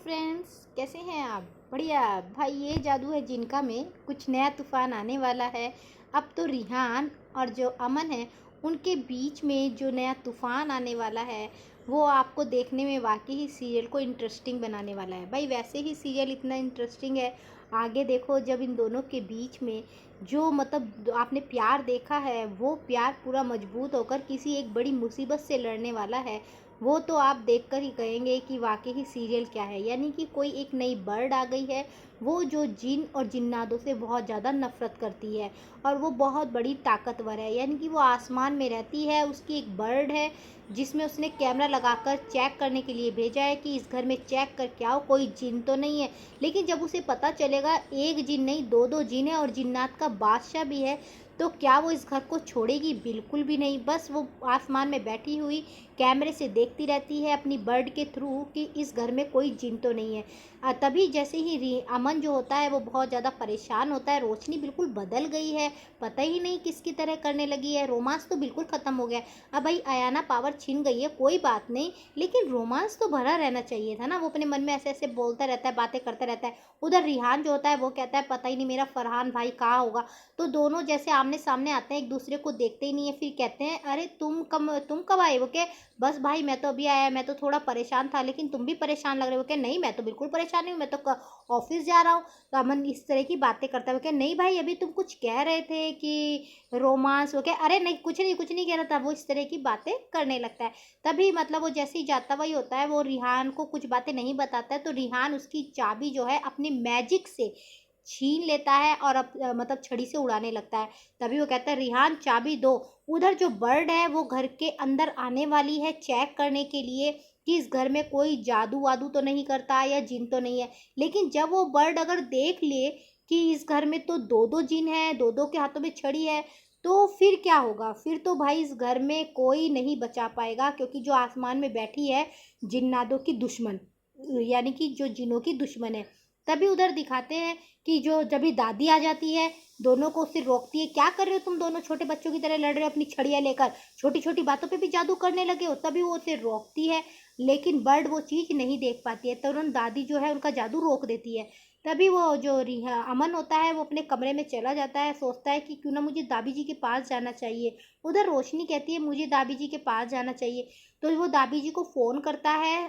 Friends, कैसे हैं आप? बढ़िया भाई। ये जादू है जिनका में कुछ नया तूफान आने वाला है। अब तो रिहान और जो अमन है उनके बीच में जो नया तूफान आने वाला है वो आपको देखने में वाकई ही सीरियल को इंटरेस्टिंग बनाने वाला है। भाई वैसे ही सीरियल इतना इंटरेस्टिंग है, आगे देखो जब इन दोनों के बीच में जो मतलब आपने प्यार देखा है वो प्यार पूरा मजबूत होकर किसी एक बड़ी मुसीबत से लड़ने वाला है। वो तो आप देखकर ही कहेंगे कि वाकई ही सीरियल क्या है। यानी कि कोई एक नई बर्ड आ गई है, वो जो जिन और जिन्नातों से बहुत ज़्यादा नफरत करती है और वो बहुत बड़ी ताकतवर है। यानी कि वो आसमान में रहती है, उसकी एक बर्ड है जिसमें उसने कैमरा लगाकर चेक करने के लिए भेजा है कि इस घर में चेक कर क्या हो, कोई जिन तो नहीं है। लेकिन जब उसे पता चलेगा एक जिन नहीं दो दो जिन है और जिन्नात का बादशाह भी है, तो क्या वो इस घर को छोड़ेगी? बिल्कुल भी नहीं। बस वो आसमान में बैठी हुई कैमरे से देखती रहती है अपनी बर्ड के थ्रू कि इस घर में कोई जिन तो नहीं है। तभी जैसे ही अमन जो होता है वो बहुत ज़्यादा परेशान होता है। रोशनी बिल्कुल बदल गई है, पता ही नहीं किसकी तरह करने लगी है। रोमांस तो बिल्कुल ख़त्म हो गया। अब भाई अयाना पावर छिन गई है, कोई बात नहीं, लेकिन रोमांस तो भरा रहना चाहिए था ना। वो अपने मन में ऐसे ऐसे बोलता रहता है, बातें करता रहता है। उधर रिहान जो होता है वो कहता है पता ही नहीं मेरा फरहान भाई कहाँ होगा। तो दोनों जैसे आमने सामने आते हैं, एक दूसरे को देखते ही नहीं है। फिर कहते हैं अरे तुम कब आए? वो क्या, बस भाई मैं तो अभी आया, मैं तो थोड़ा परेशान था, लेकिन तुम भी परेशान लग रहे हो। क्या नहीं, मैं तो बिल्कुल परेशान नहीं हूँ, मैं तो ऑफिस जा रहा हूँ। तो अमन इस तरह की बातें करता है। वो क्या नहीं भाई, अभी तुम कुछ कह रहे थे कि रोमांस। वो क्या अरे नहीं, कुछ नहीं कह रहा था। वो इस तरह की बातें करने लगता है। तभी मतलब वो जैसे ही जाता वही होता है, वो रिहान को कुछ बातें नहीं बताता है। तो रिहान उसकी चाबी जो है अपने मैजिक से छीन लेता है और मतलब छड़ी से उड़ाने लगता है। तभी वो कहता है रिहान चाबी दो। उधर जो बर्ड है वो घर के अंदर आने वाली है चेक करने के लिए कि इस घर में कोई जादू वादू तो नहीं करता या जिन तो नहीं है। लेकिन जब वो बर्ड अगर देख ले कि इस घर में तो दो दो जिन है, दो दो के हाथों में छड़ी है, तो फिर क्या होगा? फिर तो भाई इस घर में कोई नहीं बचा पाएगा, क्योंकि जो आसमान में बैठी है जिन्नातों की दुश्मन, यानी कि जो जिनों की दुश्मन है। तभी उधर दिखाते हैं कि जो जब भी दादी आ जाती है, दोनों को उससे रोकती है। क्या कर रहे हो तुम दोनों, छोटे बच्चों की तरह लड़ रहे हो अपनी छड़ियाँ लेकर, छोटी छोटी बातों पे भी जादू करने लगे हो। तभी वो उसे रोकती है, लेकिन बर्ड वो चीज़ नहीं देख पाती है। तुरंत दादी जो है उनका जादू रोक देती है। तभी वो जो रिहा अमन होता है वो अपने कमरे में चला जाता है, सोचता है कि क्यों ना मुझे दादी जी के पास जाना चाहिए। उधर रोशनी कहती है मुझे दादी जी के पास जाना चाहिए। तो वो दादी जी को फ़ोन करता है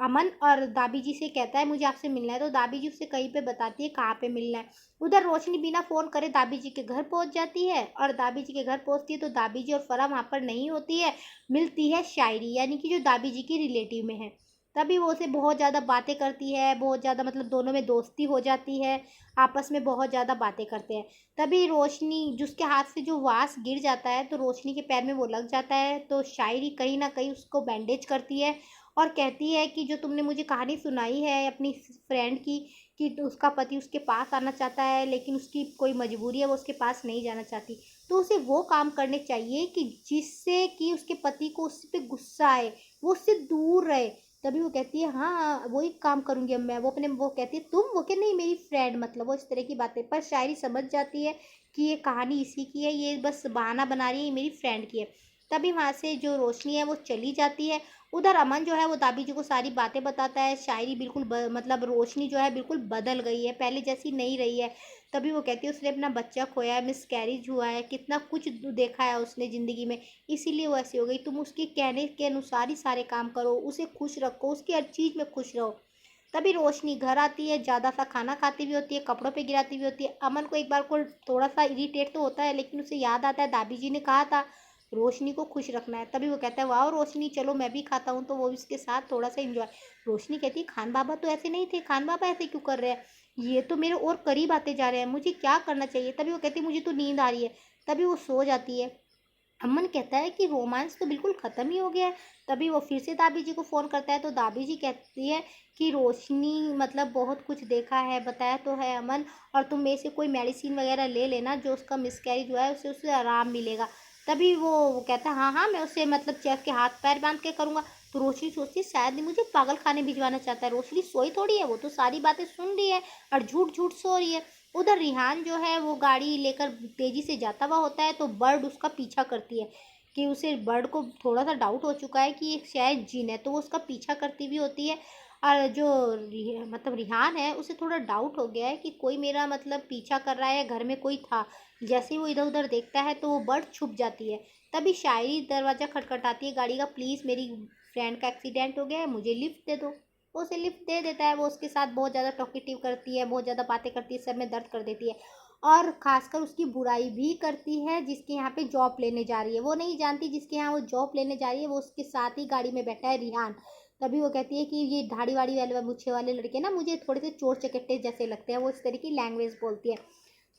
अमन, और दादी जी से कहता है मुझे आपसे मिलना है। तो दादी जी उसे कहीं पे बताती है कहाँ पे मिलना है। उधर रोशनी बिना फ़ोन करे दादी जी के घर पहुँच जाती है, और दादी जी के घर पहुँचती है तो दादी जी और फरा वहाँ पर नहीं होती है। मिलती है शायरी, यानी कि जो दादी जी की रिलेटिव में है। तभी वो उसे बहुत ज़्यादा बातें करती है, बहुत ज़्यादा मतलब दोनों में दोस्ती हो जाती है, आपस में बहुत ज़्यादा बातें करते हैं। तभी रोशनी जिसके हाथ से जो वास गिर जाता है तो रोशनी के पैर में वो लग जाता है। तो शायरी कहीं ना कहीं उसको बैंडेज करती है और कहती है कि जो तुमने मुझे कहानी सुनाई है अपनी फ्रेंड की, कि उसका पति उसके पास आना चाहता है लेकिन उसकी कोई मजबूरी है, वो उसके पास नहीं जाना चाहती। तो उसे वो काम करने चाहिए कि जिससे कि उसके पति को उस पर गुस्सा आए, वो उससे दूर रहे। तभी वो कहती है हाँ हाँ वही काम करूँगी अब मैं। वो कहती है तुम? वो क्या नहीं मेरी फ्रेंड, मतलब वो इस तरह की बातें। पर शायरी समझ जाती है कि ये कहानी इसी की है, ये बस बहाना बना रही है, ये मेरी फ्रेंड की है। तभी वहाँ से जो रोशनी है वो चली जाती है। उधर अमन जो है वो दादी जी को सारी बातें बताता है। शायरी बिल्कुल मतलब रोशनी जो है बिल्कुल बदल गई है, पहले जैसी नहीं रही है। तभी वो कहती है उसने अपना बच्चा खोया है, मिसकैरेज हुआ है, कितना कुछ देखा है उसने ज़िंदगी में, इसीलिए वो ऐसी हो गई। तुम उसके कहने के अनुसार ही सारे काम करो, उसे खुश रखो, उसकी हर चीज़ में खुश रहो। तभी रोशनी घर आती है, ज़्यादा सा खाना खाती भी होती है, कपड़ों पे गिराती भी होती है। अमन को एक बार को थोड़ा सा इरिटेट तो होता है, लेकिन उसे याद आता है दादी जी ने कहा था रोशनी को खुश रखना है। तभी वो कहता है वाह रोशनी चलो मैं भी खाता हूँ, तो वो इसके साथ थोड़ा सा इंजॉय। रोशनी कहती है खान बाबा तो ऐसे नहीं थे, खान बाबा ऐसे क्यों कर रहे हैं, ये तो मेरे और करीब आते जा रहे हैं, मुझे क्या करना चाहिए? तभी वो कहती है मुझे तो नींद आ रही है। तभी वो सो जाती है। अमन कहता है कि रोमांस तो बिल्कुल ख़त्म ही हो गया है। तभी वो फिर से दादी जी को फ़ोन करता है, तो दादी जी कहती है कि रोशनी मतलब बहुत कुछ देखा है, बताया तो है अमन, और तुम में से कोई मेडिसिन वगैरह ले लेना, जो उसका मिसकैरेज हुआ है उसे उससे आराम मिलेगा। तभी वो कहता है हाँ हाँ मैं उसे मतलब चेफ के हाथ पैर बांध के करूँगा। तो रोशनी सोचती है शायद ही मुझे पागल खाने भिजवाना चाहता है। रोशनी सोई थोड़ी है, वो तो सारी बातें सुन रही है और झूठ झूठ सो रही है। उधर रिहान जो है वो गाड़ी लेकर तेजी से जाता हुआ होता है, तो बर्ड उसका पीछा करती है कि उसे बर्ड को थोड़ा सा डाउट हो चुका है कि एक शायद जिन है, तो वो उसका पीछा करती भी होती है। और जो मतलब रिहान है उसे थोड़ा डाउट हो गया है कि कोई मेरा मतलब पीछा कर रहा है, घर में कोई था। जैसे ही वो इधर उधर देखता है तो वो बर्ड छुप जाती है। तभी शायरी दरवाज़ा खटखटाती है गाड़ी का, प्लीज़ मेरी फ्रेंड का एक्सीडेंट हो गया है, मुझे लिफ्ट दे दो। वो उसे लिफ्ट दे देता है। वो उसके साथ बहुत ज़्यादा टॉकेटिव करती है, बहुत ज़्यादा बातें करती है, सर में दर्द कर देती है और ख़ासकर उसकी बुराई भी करती है जिसके यहाँ पे जॉब लेने जा रही है। वो नहीं जानती जिसके यहाँ वो जॉब लेने जा रही है वो उसके साथ ही गाड़ी में बैठा है रिहान। तभी वो कहती है कि ये दाढ़ी वाड़ी वाले मूछे वाले लड़के ना मुझे थोड़े से चोर चकट्टे जैसे लगते हैं। वो इस तरह की लैंग्वेज बोलती है।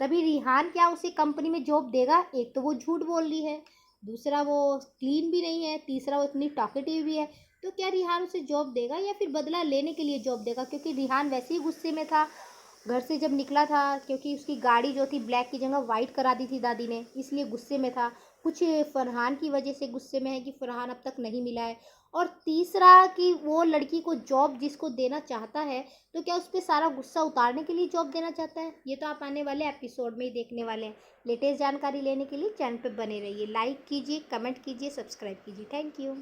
तभी रिहान क्या उसे कंपनी में जॉब देगा? एक तो वो झूठ बोल रही है, दूसरा वो क्लीन भी नहीं है, तीसरा वो इतनी टॉकेटिव भी है। तो क्या रिहान उसे जॉब देगा या फिर बदला लेने के लिए जॉब देगा? क्योंकि रिहान वैसे ही गुस्से में था घर से जब निकला था, क्योंकि उसकी गाड़ी जो थी ब्लैक की जगह वाइट करा दी थी दादी ने, इसलिए गुस्से में था। कुछ फरहान की वजह से गुस्से में है कि फरहान अब तक नहीं मिला है। और तीसरा कि वो लड़की को जॉब जिसको देना चाहता है, तो क्या उस पर सारा गुस्सा उतारने के लिए जॉब देना चाहता है? ये तो आप आने वाले एपिसोड में ही देखने वाले हैं। लेटेस्ट जानकारी लेने के लिए चैनल पर बने रहिए। लाइक कीजिए, कमेंट कीजिए, सब्सक्राइब कीजिए। Thank you.